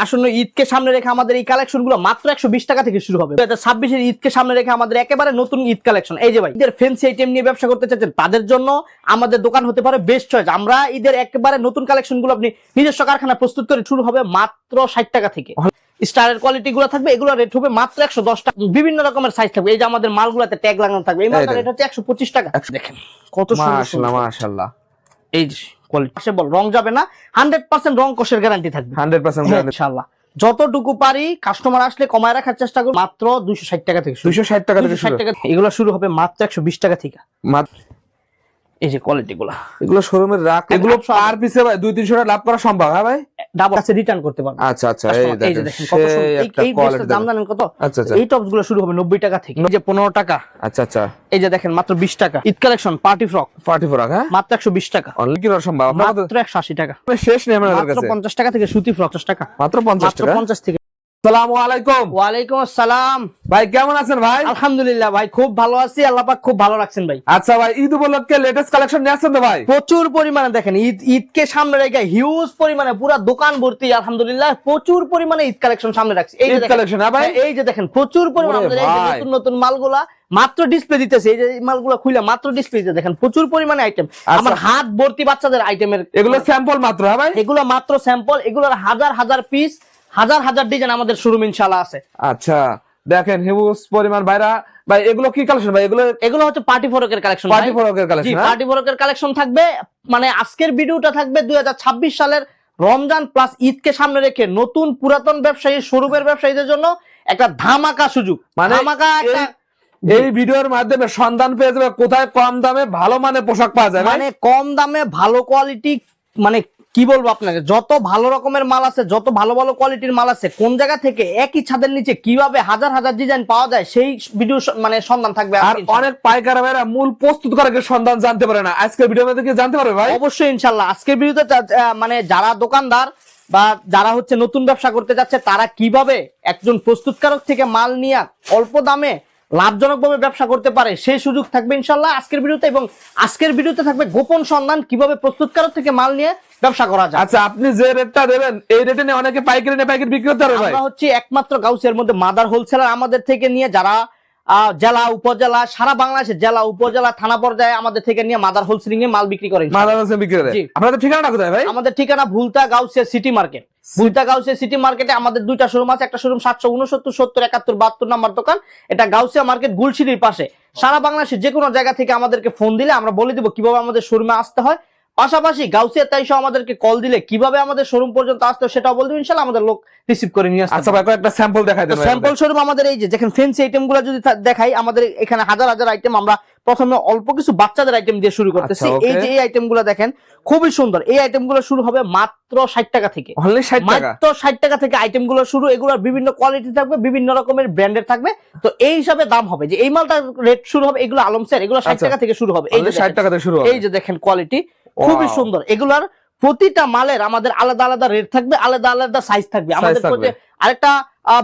আসন্ন ঈদকে সামনে রেখে আমাদের এই কালেকশন গুলো মাত্র 120 টাকা থেকে শুরু হবে। 2026 ঈদকে সামনে রেখে আমাদের একেবারে নতুন ঈদ কালেকশন। এই যে ভাই, ঈদের ফ্যান্সি আইটেম নিয়ে ব্যবসা করতে চাচ্ছেন তাদের জন্য আমাদের দোকান হতে পারে বেস্ট চয়েস। আমরা ঈদের একেবারে নতুন কালেকশন গুলো আপনি নিজস্ব কারখানা প্রস্তুত করে শুরু হবে মাত্র 60 টাকা থেকে। স্টারের কোয়ালিটি গুলো থাকবে, এগুলো রেট হবে মাত্র 110 টাকা। বিভিন্ন রকমের সাইজ থাকবে। এই যে আমাদের মালগুলোতে ট্যাগ লাগানো থাকবে, এই মালটার রেট হচ্ছে 125 টাকা। দেখেন কত সুন্দর, মাশাআল্লাহ মাশাআল্লাহ। এই কোয়ালিটি বল, রং যাবে না, 100% রং কোষের গ্যারান্টি থাকবে 100% গ্যারান্টি ইনশাআল্লাহ। যতটুকু পারি কাস্টমার আসলে কমায় রাখার চেষ্টা করব। মাত্র 260 টাকা থেকে 260 টাকা থেকে শুরু। এগুলো শুরু হবে মাত্র 120 টাকা থেকে। এই যে কোয়ালিটি এগুলো শোরুমের রাখ, এগুলো পার পিসে ভাই 2-300 টাকা লাভ করা সম্ভব? হ্যাঁ ভাই, ডাবল আছে, রিটার্ন করতে পারবেন। আচ্ছা আচ্ছা, এই যে দেখেন কত সুন্দর। এই ড্রেসের দাম জানেন কত? আচ্ছা আচ্ছা, এই টপস গুলো শুরু হবে 90 টাকা থেকে। এই যে 15 টাকা। আচ্ছা আচ্ছা, এই যে দেখেন মাত্র 20 টাকা। ঈদ কালেকশন পার্টি ফ্রক 44 হ্যাঁ মাত্র 120 টাকা। অনলি কি সম্ভব? মাত্র 180 টাকা। শেষ নেই আমাদের কাছে। মাত্র 50 টাকা থেকে সুতি ফ্রক 50 টাকা। মাত্র 50 টাকা। 50 থেকে। আসসালামু আলাইকুম। ওয়ালাইকুম আসসালাম। ভাই কেমন আছেন ভাই? আলহামদুলিল্লাহ ভাই, খুব ভালো আছি, আল্লাহ পাক খুব ভালো রাখছেন ভাই। আচ্ছা ভাই, ঈদ উপলক্ষে লেটেস্ট কালেকশন নিয়ে আসছেন তো ভাই? প্রচুর পরিমাণে দেখেন ঈদকে সামনে রেখে হিউজ পরিমাণে পুরো দোকান ভর্তি আলহামদুলিল্লাহ। প্রচুর পরিমাণে ঈদ কালেকশন সামনে রাখছি। এই যে কালেকশন ভাই, এই যে দেখেন প্রচুর পরিমাণে আমাদের এই যে নতুন নতুন মালগুলা মাত্র ডিসপ্লে দিতেছে। এই যে মালগুলা খুলে মাত্র ডিসপ্লে দিতে দেখেন প্রচুর পরিমাণে আইটেম। আমার হাত ভর্তি বাচ্চাদের আইটেমের। এগুলো স্যাম্পল মাত্র? হ্যাঁ ভাই, এগুলো মাত্র স্যাম্পল। এগুলোর হাজার হাজার পিস, হাজার হাজার ডিজাইন আমাদের শোরুম ইনশাআল্লাহ আছে। আচ্ছা দেখেন হিউজ পরিমাণ ভাইরা। ভাই এগুলো কি কালেকশন ভাই? এগুলো হচ্ছে পার্টি ফরকের কালেকশন। পার্টি ফরকের কালেকশন। পার্টি ফরকের কালেকশন থাকবে। মানে আজকের ভিডিওটা থাকবে 2026 সালের রমজান প্লাস ঈদকে সামনে রেখে নতুন পুরাতন ব্যবসায়ী, শোরুমের ব্যবসায়ীদের জন্য একটা ধামাকা সুযোগ। মানে ধামাকা একটা এই ভিডিওর মাধ্যমে সন্ধান পেয়ে যাবে কোথায় কম দামে ভালো মানের পোশাক পাওয়া যায়। মানে কম দামে ভালো কোয়ালিটি, মানে কি বলবো আপনাকে, যত ভালো রকমের মাল আছে, যত ভালো ভালো কোয়ালিটির মাল আছে, কোন জায়গা থেকে একই ছাদের নিচে কিভাবে হাজার হাজার ডিজাইন পাওয়া যায় সেই ভিডিও মানে সন্ধান থাকবে। আর অনেক পাইকার ভাইরা মূল প্রস্তুত করার সন্ধান জানতে পারে না, আজকের ভিডিওর মধ্যে কি জানতে পারবে ভাই? অবশ্যই ইনশাআল্লাহ। আজকের ভিডিওতে মানে যারা দোকানদার বা যারা হচ্ছে নতুন ব্যবসা করতে যাচ্ছে তারা কিভাবে একজন প্রস্তুতকারক থেকে মাল নিয়ে অল্প দামে লাভজনকভাবে ব্যবসা করতে পারে সেই সুযোগ থাকবে ইনশাআল্লাহ আজকের ভিডিওতে। এবং আজকের ভিডিওতে থাকবে গোপন সন্ধান কিভাবে প্রস্তুতকারক থেকে মাল নিয়ে ব্যবসা করা যায়। আচ্ছা, আপনি যে রেটটা দেবেন এই রেটে নিয়ে অনেকে পাইকারি নিয়ে পাইকারি বিক্রি করতে পারবে ভাই? আমরা হচ্ছে একমাত্র গাউসিয়ার মধ্যে মাদার হোলসেলার। আমাদের থেকে নিয়ে যারা জেলা উপজেলা, সারা বাংলাদেশের জেলা উপজেলা থানা পর্যায়ে আমাদের থেকে নিয়ে মাদার হোলসেলিং এ মাল বিক্রি করে। মাদার হোলসেল বিক্রি করে। আপনাদের ঠিকানাটা কোথায় ভাই? আমাদের ঠিকানা Bhulta Gausia city market. Bhulta Gausia city মার্কেটে আমাদের দুইটা শোরুম আছে। একটা শোরুম 769 70 71 72 নম্বর দোকান, এটা গাউসিয়া মার্কেট গুলশিরির পাশে। সারা বাংলাদেশের যে কোনো জায়গা থেকে আমাদেরকে ফোন দিলে আমরা বলে দিব কিভাবে আমাদের শোরুমে আসতে হয়। পাশাপাশি গাউসিয়া তাইসো আমাদেরকে কল দিলে কিভাবে আমাদের শোরুম পর্যন্ত আসতে হয় সেটাও বলবো ইনশাআল্লাহ, আমাদের লোক রিসিভ করে নিয়ে আসবে। আচ্ছা ভাই, একটা স্যাম্পল দেখাই দেন। স্যাম্পল শোরুম আমাদের এই যে দেখেন ফ্যান্সি আইটেমগুলো যদি দেখাই, আমাদের এখানে হাজার হাজার আইটেম। আমরা প্রথমে অল্প কিছু বাচ্চাদের আইটেম দিয়ে শুরু করতেছি। এই যে এই আইটেমগুলো দেখেন খুবই সুন্দর। এই আইটেমগুলো শুরু হবে মাত্র 60 টাকা থেকে। অনলি 60 টাকা? মাত্র 60 টাকা থেকে আইটেমগুলো শুরু। এগুলোর বিভিন্ন কোয়ালিটি থাকবে, বিভিন্ন রকমের ব্র্যান্ডের থাকবে। তো এই হিসাবে দাম হবে যে এই মালটার রেট শুরু হবে, এগুলো আলমসের, এগুলো 60 টাকা থেকে শুরু হবে। এই যে 60 টাকা থেকে শুরু হবে। এই যে দেখেন কোয়ালিটি খুবই সুন্দর। এগুলার প্রতিটা মালের আমাদের আলাদা আলাদা রেট থাকবে, আলাদা আলাদা সাইজ থাকবে। আমাদের আরেকটা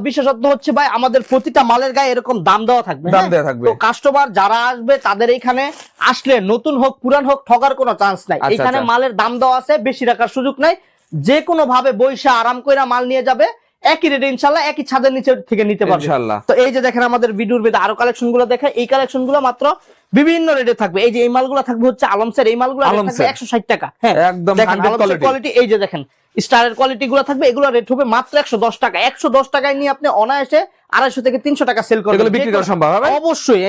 বিশেষত্ব হচ্ছে ভাই, আমাদের প্রতিটা মালের গায়ে এরকম দাম দেওয়া থাকবে। তো কাস্টমার যারা আসবে তাদের এখানে আসলে নতুন হোক পুরান হোক ঠকার কোনো চান্স নাই। এখানে মালের দাম দেওয়া আছে, বেশি রাখার সুযোগ নাই। যে কোনো ভাবে বৈশা আরাম কইরা মাল নিয়ে যাবে একই রেটে ইনশাআল্লাহ, একই ছাদের নিচে থেকে নিতে পারবে ইনশাআল্লাহ। তো এই যে দেখেন আমাদের ভিডিওর মধ্যে আরো কালেকশন গুলো দেখে, এই কালেকশন গুলো মাত্র বিভিন্ন রেটে থাকবে। এই যে এই মালগুলো থাকবে হচ্ছে আলমসের, এই মালগুলো থাকবে 160 টাকা। হ্যাঁ একদম কোয়ালিটি। এই যে দেখেন স্টারের কোয়ালিটি গুলো থাকবে, এগুলো রেট হবে মাত্র 110 টাকা। 110 টাকায় নিয়ে আপনি অনায়াসে 250 থেকে 300 টাকা সেল করবেন। এগুলো বিক্রি করা সম্ভব হবে অবশ্যই।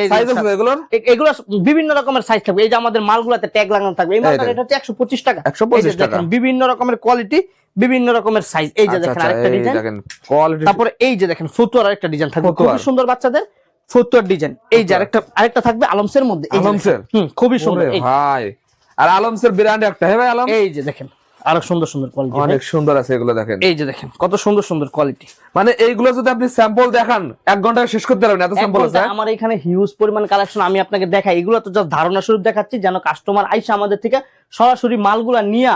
এগুলো বিভিন্ন রকমের সাইজ থাকবে। এই যে আমাদের মালগুলোতে ট্যাগ লাগানো থাকবে। এই মালটার রেট হচ্ছে 125 টাকা। 125 টাকা। বিভিন্ন রকমের কোয়ালিটি, বিভিন্ন রকমের সাইজ। এই যে দেখেন আরেকটা ডিজাইন। তারপরে এই যে দেখেন ফতুয়ার আরেকটা ডিজাইন থাকবে, খুবই সুন্দর বাচ্চাদের ফতুয়ার ডিজাইন। এই যে আরেকটা থাকবে আলমসের মধ্যে। আলমসের খুবই সুন্দর ভাই। আর আলমসের ব্র্যান্ড একটা। হ্যাঁ ভাই, আলম এই যে দেখেন আরো সুন্দর সুন্দর কোয়ালিটি, অনেক সুন্দর আছে এগুলো দেখেন। এই যে দেখেন কত সুন্দর সুন্দর কোয়ালিটি। মানে এইগুলো যদি আপনি স্যাম্পল দেখান 1 ঘন্টায় শেষ করতে পারবেন, এত স্যাম্পল আছে আমার এখানে হিউজ পরিমাণ কালেকশন। আমি আপনাকে দেখাই, এগুলো তো জাস্ট ধারণা স্বরূপ দেখাচ্ছি যেন কাস্টমার আইসা আমাদের থেকে সরাসরি মালগুলা নিয়া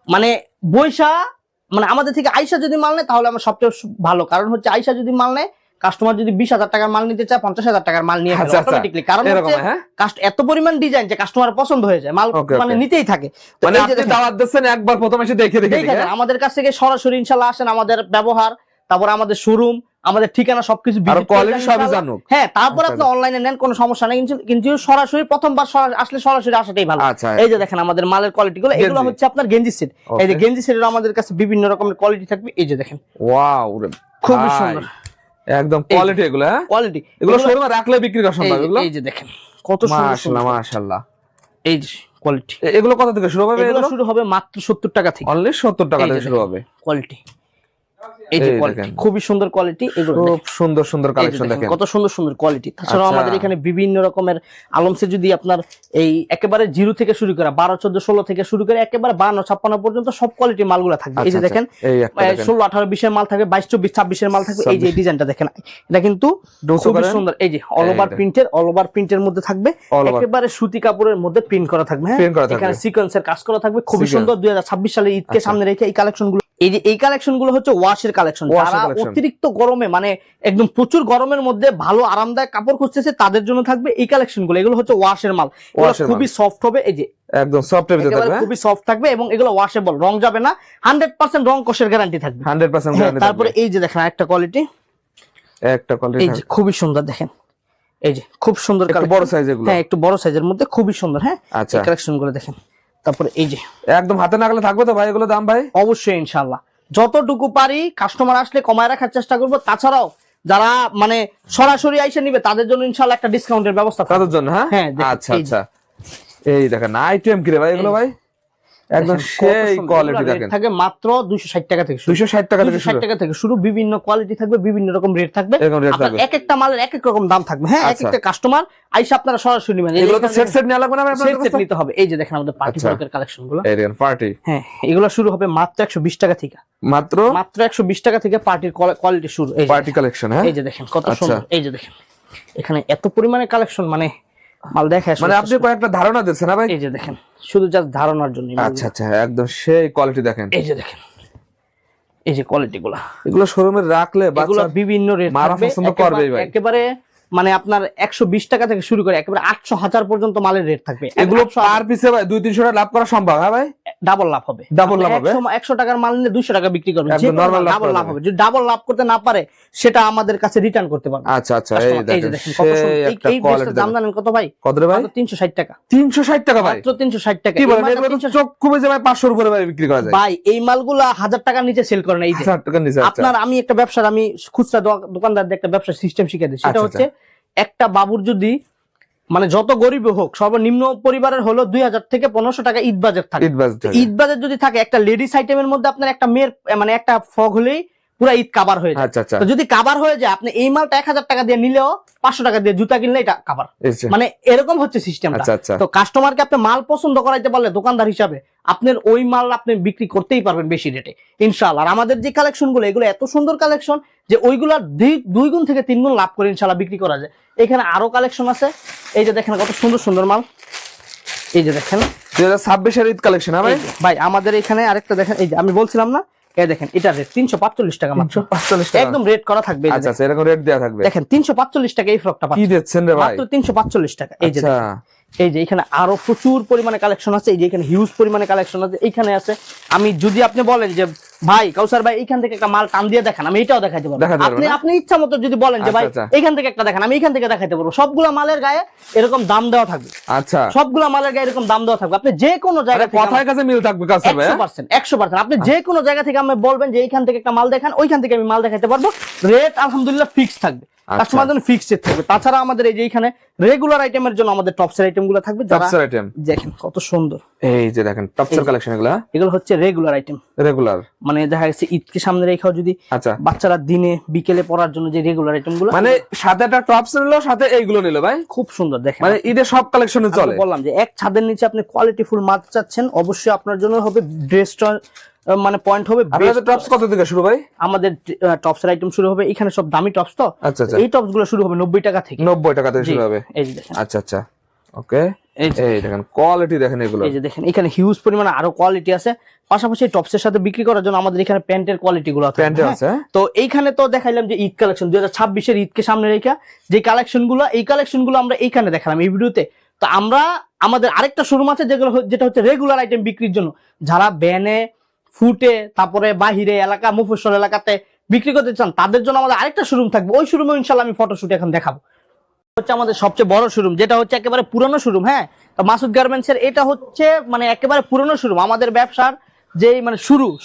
মানে বৈশা, মানে আমাদের থেকে আইসা যদি মাল নেয় তাহলে আমার সবচেয়ে ভালো। কারণ হচ্ছে আইসা যদি মাল নেয় কাস্টমার যদি 20,000 টাকার মাল নিতে চায় 50,000 টাকার মাল নিয়ে ফেলে অটোমেটিক্যালি, কারণ হচ্ছে এত পরিমাণ ডিজাইন যে কাস্টমার পছন্দ হয়ে যায়, মাল মানে নিতেই থাকে। মানে আপনি দাওয়াত দিচ্ছেন একবার প্রথম এসে দেখে আমাদের কাছ থেকে সরাসরি ইনশাআল্লাহ আসেন, আমাদের ব্যবহার, তারপর আমাদের শোরুম, আমাদের ঠিকানা সবকিছু হ্যাঁ, তারপর আপনি অনলাইনে নেন কোনো সমস্যা নেই, কিন্তু সরাসরি প্রথমবার আসলে সরাসরি আসাটাই ভালো। এই যে দেখেন আমাদের মালের কোয়ালিটি গুলো, এগুলো হচ্ছে আপনার গেঞ্জি সেট। এই যে গেঞ্জি সেটের আমাদের কাছে বিভিন্ন রকমের কোয়ালিটি থাকবে। এই যে দেখেন, ওয়াও, খুবই সুন্দর একদম কোয়ালিটি। এগুলো কোয়ালিটি, এগুলো শোরুমে রাখলে বিক্রি করা সম্ভব। এগুলো এই যে দেখেন কত সুন্দর, মাশাআল্লাহ মাশাআল্লাহ। এই যে কোয়ালিটি, এগুলো কত থেকে শুরু হবে? এগুলো শুরু হবে মাত্র 70 টাকা থেকে, অনলি 70 টাকা থেকে শুরু হবে কোয়ালিটি। এই যে কোয়ালিটি, খুবই সুন্দর কোয়ালিটি, এগুলো খুব সুন্দর সুন্দর কালেকশন দেখেন, কত সুন্দর সুন্দর কোয়ালিটি। তাছাড়াও আমাদের এখানে বিভিন্ন রকমের আলমসে যদি আপনার এই একেবারে 0 থেকে শুরু করে 12, 14, 16 থেকে শুরু করে একেবারে 52, 56 পর্যন্ত সব কোয়ালিটির মালগুলো থাকবে। এই যে দেখেন 16, 18, 20 এর মাল থাকবে, 22, 24, 26 এর মাল থাকবে। এই যে ডিজাইনটা দেখেন, এটা কিন্তু খুবই সুন্দর। এই যে অল ওভার প্রিন্টের মধ্যে থাকবে, একেবারে সুতি কাপড়ের মধ্যে প্রিন্ট করা থাকবে। হ্যাঁ, এখানে সিকোয়েন্সের কাজ করা থাকবে, খুবই সুন্দর। 2026 সালে ঈদকে সামনে রেখে এই কালেকশনগুলো, এই কালেকশনগুলো হচ্ছে ওয়াশের কালেকশন। যারা অতিরিক্ত গরমে মানে একদম প্রচুর গরমের মধ্যে ভালো আরামদায়ক কাপড় খুঁজতেছে তাদের জন্য থাকবে এই কালেকশনগুলো। এগুলো হচ্ছে ওয়াশের মাল, খুবই সফট হবে। এই যে একদম সফট এর ভিতরে থাকবে, খুবই সফট থাকবে এবং এগুলো ওয়াশেবল, রং যাবে না, 100% রং কোষের গ্যারান্টি থাকবে, 100% গ্যারান্টি। তারপরে এই যে দেখেন একটা কোয়ালিটি, এই যে খুবই সুন্দর দেখেন, এই যে খুব সুন্দর, একটু বড় সাইজ এগুলো। হ্যাঁ, একটু বড় সাইজের মধ্যে খুবই সুন্দর। হ্যাঁ, এই কালেকশনগুলো দেখেন। তারপরে এই যে একদম হাতে নাগালে থাকবে তো ভাই এগুলো দাম? ভাই অবশ্যই ইনশাআল্লাহ যতটুকু পারি কাস্টমার আসলে কমায় রাখার চেষ্টা করব। তাছাড়াও যারা মানে সরাসরি আইসা নিবে তাদের জন্য ইনশাআল্লাহ একটা ডিসকাউন্টের ব্যবস্থা তাদের জন্য। হ্যাঁ, আচ্ছা আচ্ছা। এই দেখেন আইটেম কি রে ভাই এগুলো? ভাই একদম সেই কোয়ালিটি দেখেন, থাকে মাত্র 260 টাকা থেকে, 260 টাকা থেকে শুরু। বিভিন্ন কোয়ালিটি থাকবে, বিভিন্ন রকম রেট থাকবে, এক একটা মালের এক এক রকম দাম থাকবে। হ্যাঁ, এক একটা কাস্টমার আইসা আপনারা সরাসরি নেবেন। এগুলো তো সেট নিয়ে লাগবে না, আপনাদের সেট নিতে হবে। এই যে দেখেন আমাদের পার্টি ফ্রকের কালেকশনগুলো, এই দেখেন পার্টি। হ্যাঁ, এগুলো শুরু হবে মাত্র 120 টাকা থেকে, মাত্র 120 টাকা থেকে পার্টির কোয়ালিটি শুরু। এই পার্টি কালেকশন। হ্যাঁ, এই যে দেখেন কত সুন্দর। এই যে দেখেন এখানে এত পরিমাণে কালেকশন, মানে মাল দেখে মানে আপনি কয়েকটা ধারণা দিচ্ছেন না ভাই? এই যে দেখেন শুধু জাস্ট ধারণার জন্য। আচ্ছা আচ্ছা, একদম সেই কোয়ালিটি দেখেন। এই যে দেখেন, এই যে কোয়ালিটি গুলা, এগুলো শোরুমে রাখলে বাচ্চা বিভিন্ন রেট পছন্দ করবে ভাই। একেবারে মানে আপনার 120 টাকা থেকে শুরু করে একেবারে 800, 1000 পর্যন্ত মালের রেট থাকবে। এগুলো পার পিসে ভাই 200-300 টাকা লাভ করা সম্ভব? হ্যাঁ ভাই, ডাবল লাভ হবে। 100 টাকার মাল নিলে 200 টাকা বিক্রি করবে, ডাবল লাভ হবে। যদি ডাবল লাভ করতে না পারে সেটা আমাদের কাছে রিটার্ন করতে পারবে। আচ্ছা আচ্ছা, এই দেখেন কত সুন্দর এই ড্রেসের দাম জানেন কত ভাই? কত রে ভাই? 360 টাকা। 360 টাকা ভাই? মাত্র 360 টাকা। কি বলেন? এগুলো তো চোখ খুবই যে ভাই 500 এর উপরে ভাই বিক্রি করা যায় ভাই। এই মালগুলা 1000 টাকার নিচে সেল করে না। এই যে 1000 টাকার নিচে। আপনার আমি একটা ব্যবসার, আমি খুচরা দোকানদারদের একটা ব্যবসার সিস্টেম শিখিয়ে দিই। সেটা হচ্ছে একটা বাবুর যদি মানে যত গরিব হোক, সর্বনিম্ন পরিবারের হলো 2000 থেকে 1500 টাকা ঈদ বাজেট থাকে। ঈদ বাজেট যদি থাকে, একটা লেডিস আইটেমের মধ্যে আপনার একটা মেয়ের মানে একটা ফ্রক হলেই পুরো ঈদ কাভার হয়ে যায়। তো যদি কাভার হয়ে যায়, আপনি এই মালটা 1000 টাকা দিয়ে নিলেও 500 টাকা দিয়ে জুতা কিনলে এটা কাভার, মানে এরকম হচ্ছে সিস্টেমটা। তো কাস্টমারকে আপনি মাল পছন্দ করাইতে পারলে দোকানদার হিসাবে আপনার ওই মাল আপনি বিক্রি করতেই পারবেন বেশি রেটে ইনশাআল্লাহ। আর আমাদের যে কালেকশন গুলো, এগুলো এত সুন্দর কালেকশন যে ওইগুলা 2 গুণ থেকে 3 গুণ লাভ করে ইনশাআল্লাহ বিক্রি করা যায়। এখানে আরো কালেকশন আছে। এই যে দেখেন কত সুন্দর সুন্দর মাল। এই যে দেখেন 2026 এর ঈদ কালেকশন। ভাই ভাই আমাদের এখানে আরেকটা দেখেন, এই যে আমি বলছিলাম না, এই দেখেন এটা রেট 345 টাকা মাত্র। 345 টাকা একদম রেট করা থাকবে। আচ্ছা আচ্ছা, এরকম রেট দেয়া থাকবে। দেখেন 345 টাকা এই ফ্রকটা কি দিচ্ছেন রে ভাই? মাত্র 345 টাকা। এই যে এই যে এখানে আরো প্রচুর পরিমাণে কালেকশন আছে। এই যে এখানে হিউজ পরিমাণে কালেকশন আছে। এইখানে আছে, আমি যদি আপনি বলেন যে ভাই কাউসার ভাই এইখান থেকে একটা মাল টান দিয়ে দেখান, আমি এটাও দেখাইতে পারবো। আপনি ইচ্ছা মতো যদি বলেন যে ভাই এইখান থেকে একটা দেখান, আমি এইখান থেকে দেখাইতে পারবো। সবগুলা মালের গায়ে এরকম দাম দেওয়া থাকবে। আচ্ছা, সবগুলা মালের গায়ে এরকম দাম দেওয়া থাকবে। আপনি যে কোনো জায়গা থেকে, কথার কাছে মিল থাকবে কাউসার ভাই। 100% আপনি যে কোনো জায়গা থেকে আমি বলবেন যে এইখান থেকে একটা মাল দেখান, ওইখান থেকে আমি মাল দেখাইতে পারবো। রেট আলহামদুলিল্লাহ ফিক্স থাকবে, কাস্টমার জন্য ফিক্সড রেট থাকবে। তাছাড়া আমাদের এই যে এখানে রেগুলার আইটেমের জন্য আমাদের টপসের আইটেম গুলো থাকবে। টপসের আইটেম দেখেন কত সুন্দর। এই যে দেখেন টপসের কালেকশন, এগুলো হচ্ছে রেগুলার আইটেম। রেগুলার মানে দেখা গেছে ঈদকে সামনে রেখেও যদি বাচ্চারা দিনে বিকেলে পরার জন্য যে রেগুলার আইটেম গুলো, মানে সাথে একটা টপস নিল, সাথে এইগুলো নিল ভাই, খুব সুন্দর দেখেন। মানে ঈদের সব কালেকশনে চলে। বললাম যে এক ছাদের নিচে আপনি কোয়ালিটি ফুল মাল চাচ্ছেন, অবশ্যই আপনার জন্য হবে ড্রেসটা মানে পয়েন্ট হবে। আপনাদের টপস কত থেকে শুরু ভাই? আমাদের টপসের আইটেম শুরু হবে, এখানে সব দামি টপস তো। এই টপস গুলো শুরু হবে 90 টাকা থেকে। 90 টাকা থেকে শুরু হবে। এই যে দেখেন। আচ্ছা আচ্ছা, ওকে, এই যে এই দেখেন কোয়ালিটি দেখেন এগুলো। এই যে দেখেন এখানে হিউজ পরিমাণে আরো কোয়ালিটি আছে, পাশাপাশি টপসের সাথে বিক্রি করার জন্য আমাদের এখানে প্যান্টের কোয়ালিটি গুলো আছে। প্যান্ট আছে। তো এইখানে তো দেখাইলাম যে ঈদ কালেকশন 2026 এর ঈদকে সামনে রেখে যে কালেকশন গুলো, এই কালেকশন গুলো আমরা এইখানে দেখালাম এই ভিডিওতে। তো আমরা আমাদের আরেকটা শোরুম আছে যেগুলো যেটা হচ্ছে রেগুলার আইটেম বিক্রির জন্য, যারা ব্যানে ফুটে তারপরে বাহিরে এলাকা মুফস্বল এলাকাতে বিক্রি করতে চান তাদের জন্য আমাদের আরেকটা শোরুম থাকবে। ওই শোরুমে ইনশাআল্লাহ আমি ফটোশুট এখন দেখাবো। হচ্ছে আমাদের সবচেয়ে বড় শোরুম, যেটা হচ্ছে একেবারে পুরনো শোরুম। হ্যাঁ, তো মাসুদ গার্মেন্টস এর এটা হচ্ছে মানে একেবারে পুরনো শোরুম। আমাদের ব্যবসার যেই মানে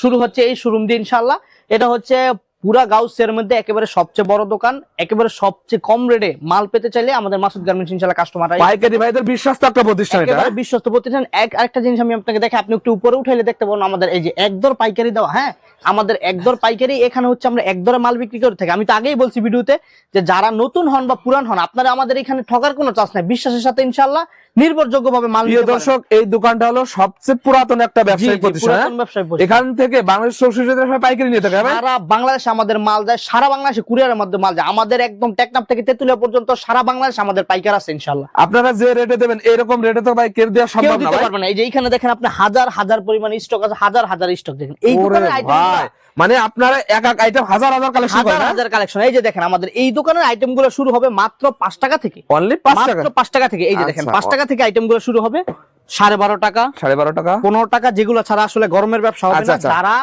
শুরু হচ্ছে এই শোরুম দিয়ে ইনশাআল্লাহ। এটা হচ্ছে পুরা গাউসের মধ্যে একেবারে সবচেয়ে বড় দোকান, একেবারে সবচেয়ে কম রেটে মাল পেতে চাইলে আমাদের মাসুদ গার্মেন্টস ইনশাআল্লাহ কাস্টমাররা পাইকারি ভাইদের বিশ্বস্ত একটা প্রতিষ্ঠান এটা। একেবারে বিশ্বস্ত প্রতিষ্ঠান। আরেকটা জিনিস আমি আপনাকে দেখে আপনি একটু উপরে উঠাইলে দেখতে পাবেন আমাদের এই যে একদর পাইকারি দেওয়া। হ্যাঁ, আমাদের একদর পাইকারি, এখানে হচ্ছে আমরা একদরে মাল বিক্রি করে থাকি। আমি তো আগেই বলছি ভিডিওতে যে যারা নতুন হন বা পুরান হন আপনারা আমাদের এখানে ঠকার কোনো চান্স নাই, বিশ্বাসের সাথে ইনশাআল্লাহ নির্ভরযোগ্য ভাবে মাল প্রিয় দর্শক, এই দোকানটা হলো সবচেয়ে পুরাতন একটা ব্যবসায়িক প্রতিষ্ঠান। এখান থেকে বাংলাদেশ 64 সবাই পাইকারি নিয়ে থাকে। সারা বাংলাদেশে আমাদের মাল যায়, সারা বাংলাদেশে কুরিয়ারের মধ্যে মাল যায় আমাদের, একদম টেকনাফ থেকে তেতুলিয়া পর্যন্ত সারা বাংলাদেশে আমাদের পাইকার আছে ইনশাআল্লাহ। আপনারা যে রেটে দেবেন এরকম রেটে তো ভাই কেউ দেওয়া সম্ভব না ভাই। এই যে এখানে দেখেন আপনি হাজার হাজার পরিমাণ স্টক আছে, হাজার হাজার স্টক দেখেন এই দোকানের আইটেম। মানে আপনারা এক এক আইটেম হাজার হাজার কালেকশন করেন, হাজার কালেকশন। এই যে দেখেন আমাদের এই দোকানের আইটেমগুলো শুরু হবে মাত্র 5 টাকা থেকে, অনলি 5 টাকা, মাত্র 5 টাকা থেকে। এই যে দেখেন 5 টাকা থেকে আইটেমগুলো শুরু হবে, 12.5 টাকা, 12.5 টাকা, 15 টাকা, যেগুলো ছাড়া আসলে গরমের ব্যবসা হবে না। যারা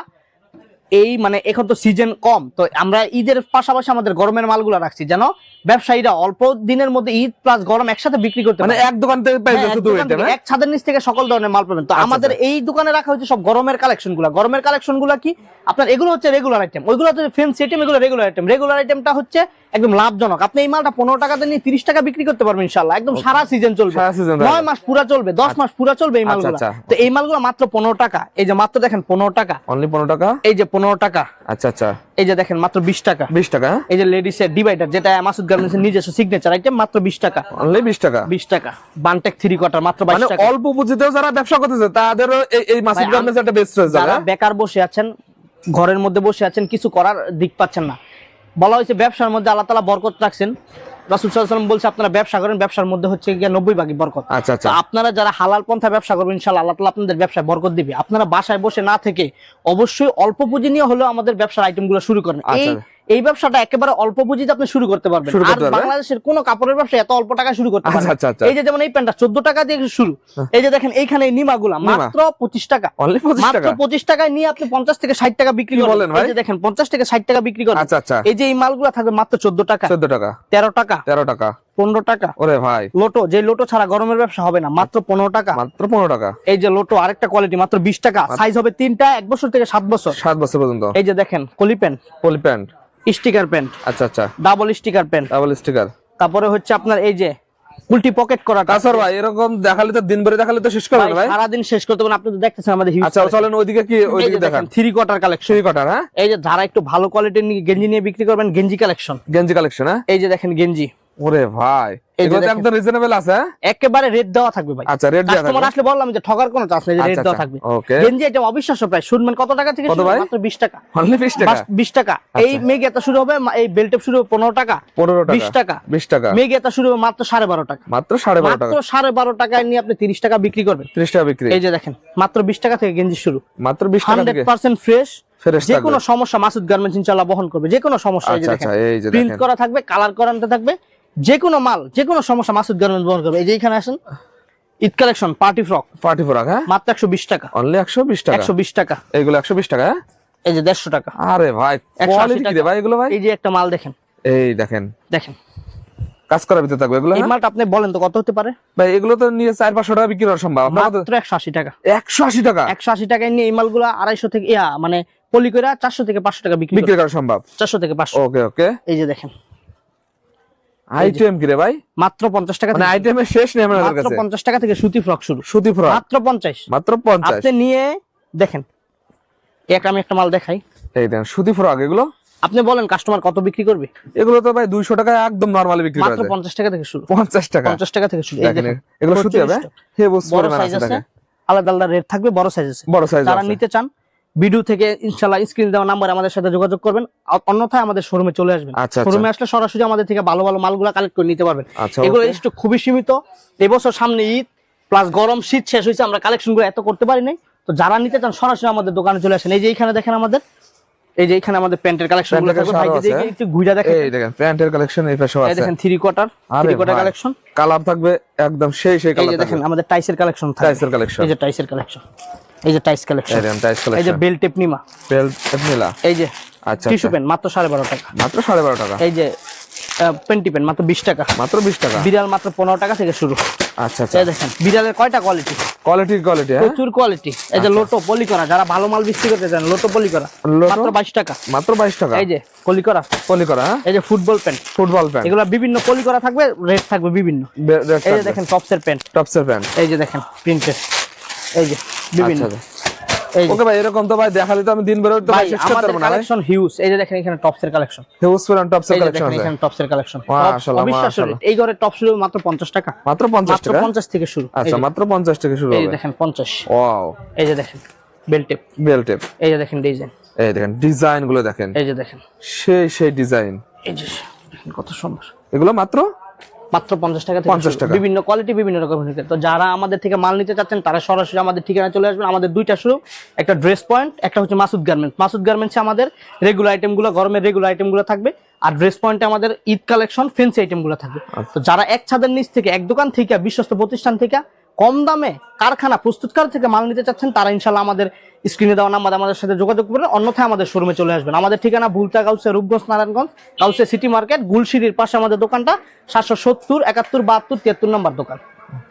এই মানে এখন তো সিজন কম, তো আমরা ঈদের পাশাপাশি আমাদের গরমের মালগুলো রাখছি যেন ব্যবসায়ীরা অল্প দিনের মধ্যে ঈদ প্লাস গরম একসাথে বিক্রি করতে মানে এক দোকান থেকে পাইবে শুধু এটা, এক ছাদের নিচ থেকে সকল ধরনের মাল পাবেন। তো আমাদের এই দোকানে রাখা হচ্ছে সব গরমের কালেকশন গুলা। গরমের কালেকশন গুলা কি আপনার এগুলো হচ্ছে রেগুলার আইটেম, ওইগুলো হচ্ছে ফ্যান্সি আইটেম, এগুলো রেগুলার আইটেম। রেগুলার আইটেমটা হচ্ছে একদম লাভজনক। আপনি এই মালটা 15 টাকাতে নিয়ে 30 টাকা বিক্রি করতে পারবেন ইনশাআল্লাহ। একদম সারা সিজন চলবে, 9 মাস পুরো চলবে, 10 মাস পুরো চলবে এই মালগুলো। তো এই মালগুলো মাত্র 15 টাকা। এই যে মাত্র দেখেন 15 টাকা, অনলি 15 টাকা। এই যে 15 টাকা। আচ্ছা আচ্ছা, এই যে দেখেন মাত্র 20 টাকা, 20 টাকা। এই যে লেডিস এর ডিভাইডার, যেটা মাসুদ গার্মেন্টস এর নিজস্ব সিগনেচার আইটেম, মাত্র 20 টাকা, অনলি 20 টাকা, 20 টাকা। বানটেক 3 কোয়ার্টার মাত্র 22 টাকা। অল্প পুঁজিতেও যারা ব্যবসা করতেছে তাদেরও এই মাসুদ গার্মেন্টস একটা বেস্ট চয়েস। যারা বেকার বসে আছেন, ঘরের মধ্যে বসে আছেন, কিছু করার দিক পাচ্ছেন না, বলা হয়েছে ব্যবসার মধ্যে আল্লাহ তাআলা বরকত রাখছেন। রাসূল সাল্লাল্লাহু আলাইহি ওয়াসাল্লাম বলছে আপনারা ব্যবসা করেন, ব্যবসার মধ্যে হচ্ছে গিয়ে 90 ভাগই বরকত। আচ্ছা আচ্ছা, আপনারা যারা হালাল পন্থা ব্যবসা করবেন ইনশাআল্লাহ আল্লাহ তাআলা আপনাদের ব্যবসায় বরকত দিবে। আপনারা বাসায় বসে না থেকে অবশ্যই অল্প পুঁজি নিয়ে হলেও আমাদের ব্যবসার আইটেমগুলো শুরু করেন। এই ব্যবসাটা একেবারে অল্প পুঁজিতে আপনি শুরু করতে পারবেন। আর বাংলাদেশের কোন কাপড়ের ব্যবসা এত অল্প টাকা শুরু করতে পারবেন। এই যে যেমন এই প্যান্টটা 14 টাকা দিয়ে শুরু। এই যে দেখেন এইখানে নিমাগুলা মাত্র 25 টাকা, মাত্র 25 টাকায় নিয়ে আপনি 50 থেকে 60 টাকা বিক্রি করেন। এই যে দেখেন 50 থেকে 60 টাকা বিক্রি করেন। আচ্ছা আচ্ছা, এই যে এই মালগুলা থাকবে মাত্র 14 টাকা, 14 টাকা, 13 টাকা, 13 টাকা, 15 টাকা। ওরে ভাই, লোটো, যে লোটো ছাড়া গরমের ব্যবসা হবে না, মাত্র 15 টাকা, মাত্র 15 টাকা। এই যে লোটো আরেকটা কোয়ালিটি মাত্র 20 টাকা, সাইজ হবে 3টা, 1 বছর থেকে 7 বছর, 7 বছর পর্যন্ত। এই যে দেখেন পলি প্যান্ট, পলি প্যান্ট, স্টিকার প্যান্ট। আচ্ছা আচ্ছা, double sticker pant, double sticker. তারপরে হচ্ছে আপনার এই যে উল্টি পকেট করা। কাসর ভাই এরকম দেখালে তো দিন ভরে দেখালে তো শেষ করবে না ভাই, সারা দিন শেষ করতে পারেন। আপনি তো দেখতেছেন আমাদের হিউজ। আচ্ছা চলেন ওইদিকে, কি ওইদিকে দেখান। 3 কোয়ার্টার কালেকশন, 3 কোয়ার্টার। হ্যাঁ, এই যে যারা একটু ভালো কোয়ালিটির গেঞ্জি নিয়ে বিক্রি করবেন, গেঞ্জি কালেকশন, গেঞ্জি কালেকশন। হ্যাঁ, এই যে দেখেন গেঞ্জি। ওরে ভাই, এগুলো তো একদম রিজনেবল আছে। একেবারে রেট দেওয়া থাকবে ভাই। আচ্ছা, রেট দেওয়া থাকবে। কাস্টমার আসলে বললাম যে ঠকার কোনো চান্স নেই, রেট দেওয়া থাকবে। গেঞ্জি এটা অবিশ্বাস্য প্রাইস। শুনবেন কত টাকা থেকে শুরু? মাত্র 20 টাকা, অনলি 20 টাকা, 20 টাকা। এই মেগেটা শুরু হবে, এই বেল্টে শুরু হবে 15 টাকা, 15 টাকা, 20 টাকা, 20 টাকা। মেগেটা শুরু হবে মাত্র 12.5 টাকা, মাত্র 12.5 টাকা, মাত্র 12.5 টাকায় নিয়ে আপনি 30 টাকা বিক্রি করবেন। 30 টাকা বিক্রি। এই যে দেখেন মাত্র 20 টাকা থেকে গেঞ্জি শুরু, মাত্র 20 টাকা থেকে 100% ফ্রেশ। ফ্রেশ যে কোনো সমস্যা মাসুদ গার্মেন্টস ইনশাআল্লাহ বহন করবে, যে কোনো সমস্যা। এই যে দেখেন প্রিন্ট করা থাকবে, কালার করাতে থাকবে, যে কোনো মাল, যে কোনো সমস্যা মাসুদ গার্মেন্টস বহন করবে। এই যে এখানে আসেন ঈদ কালেকশন পার্টি ফ্রক, হ্যাঁ, মাত্র 120 টাকা, অনলি 120 টাকা, 120 টাকা। এইগুলো 120 টাকা। এই যে 150 টাকা। আরে ভাই কোয়ালিটি কি রে ভাই এগুলো ভাই। এই যে একটা মাল দেখেন, এই দেখেন, দেখেন কাজ করার ভিতরে থাকবে এগুলো। এই মালটা আপনি বলেন তো কত হতে পারে ভাই? এগুলো তো নিয়ে 400-500 টাকা বিক্রি করা সম্ভব। মাত্র 180 টাকা, 180 টাকা, 180 টাকায় নিয়ে এই মালগুলো 250 থেকে মানে পলি করে 400 থেকে 500 টাকা বিক্রি করা সম্ভব। 400 থেকে 500। ওকে ওকে। এই যে দেখেন আইটেম কি রে ভাই? মাত্র 50 টাকা, মানে আইটেমের শেষ নেই আমাদের কাছে। মাত্র 50 টাকা থেকে সুতি ফ্রক শুরু, সুতি ফ্রক মাত্র 50, মাত্র 50। আপনি নিয়ে দেখেন। আমি একটা মাল দেখাই, এই দেখেন সুতি ফ্রক। এগুলো আপনি বলেন কাস্টমার কত বিক্রি করবে? এগুলো তো ভাই 200 টাকা একদম নরমালি বিক্রি করা যায়। মাত্র 50 টাকা থেকে শুরু, 50 টাকা, 50 টাকা থেকে শুরু। এই দেখেন এগুলো সুতি হবে, হে বড় সাইজ আছে, আলাদা আলাদা রেট থাকবে, বড় সাইজ আছে। বড় সাইজ যারা নিতে চান ভিডিও থেকে ইনশাআল্লাহ স্ক্রিন দেওয়া নাম্বারে আমাদের সাথে যোগাযোগ করবেন, অন্যথায় আমাদের শোরুমে চলে আসবেন। আচ্ছা, শোরুমে আসলে সরাসরি আমাদের থেকে ভালো ভালো মালগুলো কালেক্ট করে নিতে পারবেন। আচ্ছা, এগুলো okay. স্টক খুবই সীমিত, এবছর সামনে ঈদ প্লাস গরম শীত শেষ হয়েছে, আমরা কালেকশন গুলো এত করতে পারি নাই। তো যারা নিতে চান সরাসরি আমাদের দোকানে চলে আসেন। এই যে এখানে দেখেন আমাদের, এই যে এখানে আমাদের প্যান্টের কালেকশন গুলো থাকবে, ভাই যদি একটু ঘুরে দেখেন, এই দেখেন প্যান্টের কালেকশন এই পাশেও আছে, এই দেখেন 3 কোয়ার্টার কালেকশন, কালার থাকবে একদম সেই এই কালার যে দেখেন থাকবে। আমাদের টাইসের কালেকশন থাকবে, টাইসের কালেকশন, এই যে টাইসের কালেকশন, এই যে টাইস কালেকশন, এই দেখেন টাইস এই যে collection, bell tape Nima, belt নীলা, এই যে আচ্ছা টিস্যু পেন মাত্র 12.5 টাকা, মাত্র 12.5 টাকা, এই যে পেন্টি পেন মাত্র 20 টাকা, মাত্র 20 টাকা, বিড়াল মাত্র 15 টাকা থেকে শুরু। আচ্ছা আচ্ছা, এই দেখেন বিড়ালের কয়টা কোয়ালিটি, কোয়ালিটি হ্যাঁ প্রচুর কোয়ালিটি। এই যে লোটো পলি করা, যারা ভালো মাল বিক্রি করতে চান লোটো পলি করা লোটো? মাত্র 22 টাকা, মাত্র 22 টাকা, এই যে পলি করা, পলি করা, হ্যাঁ এই যে ফুটবল প্যান্ট, ফুটবল প্যান্ট, এগুলা বিভিন্ন পলি করা থাকবে, রেট থাকবে বিভিন্ন। এই যে দেখেন টপসের প্যান্ট, টপসের প্যান্ট, এই যে দেখেন প্রিন্টের, এই যে বিভিন্ন, আচ্ছা এই যে ওকে ভাই, এরকম তো ভাই দেখালে তো আমি দিন বের হতে ভাই শেষ করতে আমাদের পারবো না ভাই। Collection huge. এই যে দেখেন এখানে টপসের কালেকশন, হিউজ পুরান টপসের এই যে কালেকশন দেখেন আছে, এখানে টপসের কালেকশন, মাশাআল্লাহ, অবিশ্বাস্য মাশাআল্লাহ। rate। এই ঘরে টপ শুরু মাত্র 50 টাকা, মাত্র 50 মাত্র টাকা, 50 থেকে শুরু। আচ্ছা মাত্র 50 টাকা শুরু এই যে হবে, দেখেন 50, ওয়াও, এই যে দেখেন বেল টেপ, বেল টেপ, এই যে দেখেন ডিজাইন, এই দেখেন ডিজাইন গুলো দেখেন, এই যে দেখেন, সেই ডিজাইন, এই যে দেখেন কত সুন্দর, এগুলো মাত্র মাত্র 50 টাকা থেকে 50 শুরু। টাকা। বিভিন্ন কোয়ালিটি বিভিন্ন রকমের হতে। তো যারা আমাদের থেকে মাল নিতে চাচ্ছেন তারা সরাসরি আমাদের ঠিকানায় চলে আসবেন। আমাদের দুইটা শুরু, একটা ড্রেস পয়েন্ট, একটা হচ্ছে মাসুদ গার্মেন্টস। মাসুদ গার্মেন্টসে আমাদের রেগুলার আইটেমগুলো, গরমের রেগুলার আইটেমগুলো থাকবে, আর ড্রেস পয়েন্টে আমাদের ঈদ কালেকশন ফেন্সি আইটেমগুলো থাকবে। তো যারা এক ছাদের নিচ থেকে, এক দোকান থেকে, বিশ্বস্ত প্রতিষ্ঠান থেকে কম দামে কারখানা প্রস্তুতকার থেকে মাল নিতে চাচ্ছেন তারা ইনশাআল্লাহ আমাদের স্ক্রিনে দেওয়া নাম্বার আমাদের সাথে যোগাযোগ করবেন, অন্যথায় আমাদের শোরুমে চলে আসবেন। আমাদের ঠিকানা ভুলতা গাউসে, রূপগঞ্জ, নারায়ণগঞ্জ, গাউসে সিটি মার্কেট, গুলশিরির পাশে আমাদের দোকানটা, 770 71 72 73 নম্বর দোকান।